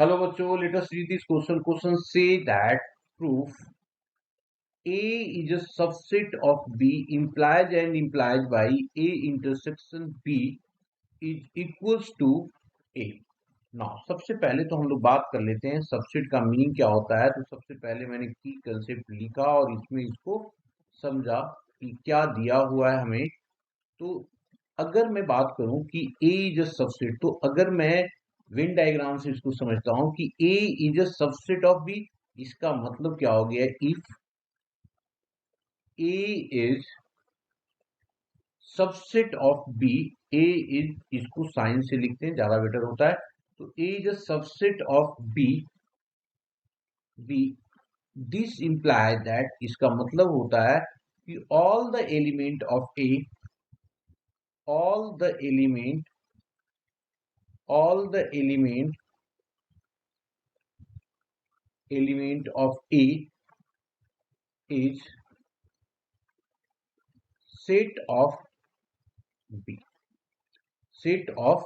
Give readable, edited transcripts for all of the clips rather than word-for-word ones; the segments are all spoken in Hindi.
Hello बच्चों, let us read this question. Question say that proof A is a subset of B implies and implies by A intersection B is equals to A. Now सबसे पहले तो हम लोग बात कर लेते हैं सबसेट का मीनिंग क्या होता है। तो सबसे पहले मैंने की कंसेप्ट लिखा और इसमें इसको समझा कि क्या दिया हुआ है हमें। तो अगर मैं बात करूं कि A इज अ सबसेट, तो अगर मैं वेन डायग्राम से इसको समझता हूं कि A is a subset of B, इसका मतलब क्या हो गया, if A is subset of B, A is, इसको साइन से लिखते हैं ज्यादा बेटर होता है। तो A is a subset of B, this implies that, इसका मतलब होता है कि all the element of A, all the element all the element of A is set of B. Set of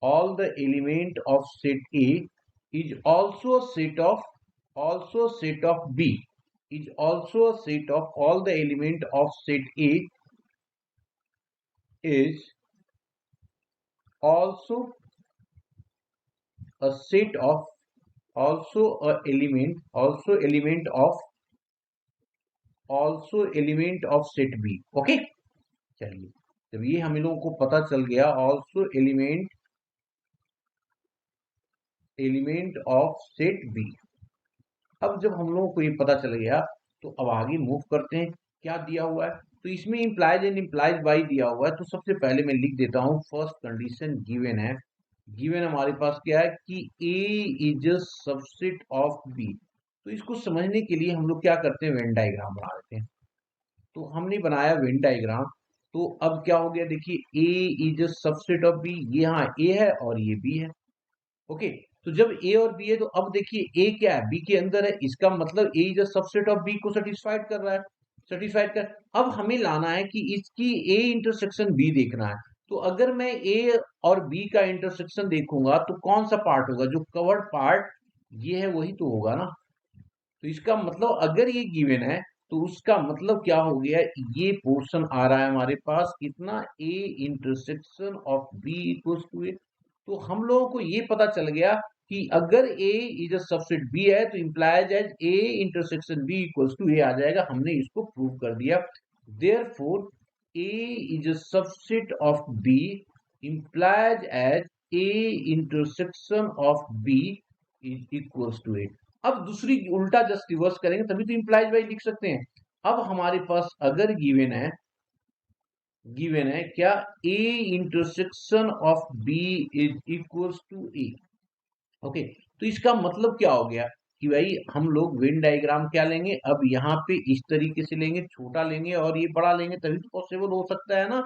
all the element of set A is also a set of B, is also a set of all the element of set A is also a set of also element of set B. Okay, चलिए जब ये हम लोगों को पता चल गया also element of set B, अब जब हम लोगों को ये पता चल गया तो अब आगे मूव करते हैं। क्या दिया हुआ है, तो इसमें इंप्लाइज एंड इंप्लाइज बाई दिया हुआ है। तो सबसे पहले मैं लिख देता हूं फर्स्ट कंडीशन गिवन है। गिवन हमारे पास क्या है कि A is a subset of B। तो इसको समझने के लिए हम लोग क्या करते हैं, वेन डायग्राम बना देते हैं। तो हमने बनाया वेन डायग्राम। तो अब क्या हो गया, देखिए A is a subset of B, ये हाँ A है और ये B है। ओके, तो जब A और B है तो अब देखिए A क्या है, B के अंदर है, इसका मतलब A is a subset of B को सेटिस्फाइड कर रहा है, सेटिस्फाइड कर। अब हमें लाना है कि इसकी A इंटरसेक्शन B देखना है। तो अगर मैं A और B का इंटरसेक्शन देखूंगा तो कौन सा पार्ट होगा, जो कवर्ड पार्ट ये है वही तो होगा ना। तो इसका मतलब अगर ये गिवन है तो उसका मतलब क्या हो गया, ये पोर्शन आ रहा है हमारे पास कितना, A intersection of B equals to A। तो हम लोगों को ये पता चल गया कि अगर A is a subset B है तो implies as A intersection B equals to A आ जाएगा। हमने इसको प्रूव कर दिया। Therefore A is a subset of B implies as A intersection of B is equals to A। अब दूसरी उल्टा जस्ट रिवर्स करेंगे तभी तो इंप्लाइज बाई लिख सकते हैं। अब हमारे पास अगर गिवन है क्या, A intersection of B is equals to A। Okay, तो इसका मतलब क्या हो गया कि भाई हम लोग वेन डायग्राम क्या लेंगे, अब यहाँ पे इस तरीके से लेंगे, छोटा लेंगे और ये बड़ा लेंगे, तभी तो पॉसिबल हो सकता है ना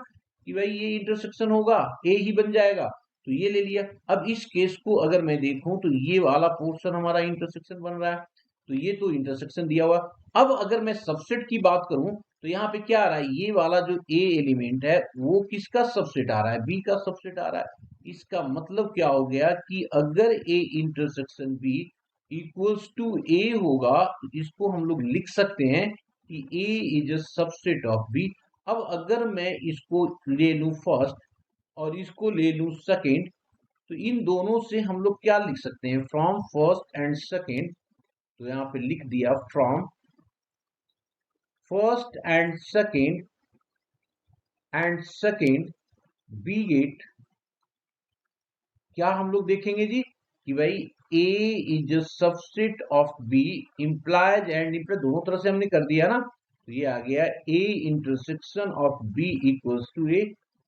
कि भाई ये इंटरसेक्शन होगा, ए ही बन जाएगा। तो ये ले लिया। अब इस केस को अगर मैं देखूं तो ये वाला पोर्शन हमारा इंटरसेक्शन बन रहा है, तो ये तो इंटरसेक्शन दिया हुआ। अब अगर मैं सबसेट की बात करूं तो यहाँ पे क्या आ रहा है, ये वाला जो ए एलिमेंट है वो किसका सबसेट आ रहा है, बी का सबसेट आ रहा है। इसका मतलब क्या हो गया कि अगर A intersection B equals to A होगा तो इसको हम लोग लिख सकते हैं कि A is a subset of B. अब अगर मैं इसको ले लूं फर्स्ट और इसको ले लूं सेकेंड, तो इन दोनों से हम लोग क्या लिख सकते हैं, फ्रॉम फर्स्ट एंड सेकेंड। तो यहाँ पे लिख दिया from first and second we get, क्या हम लोग देखेंगे जी कि भाई A is subset of B implies and implies दोनों तरह से हमने कर दिया ना। तो ये आ गया A intersection of B equals to A,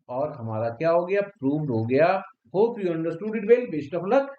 और हमारा क्या हो गया, प्रूव्ड हो गया। Hope you understood it well, best of luck.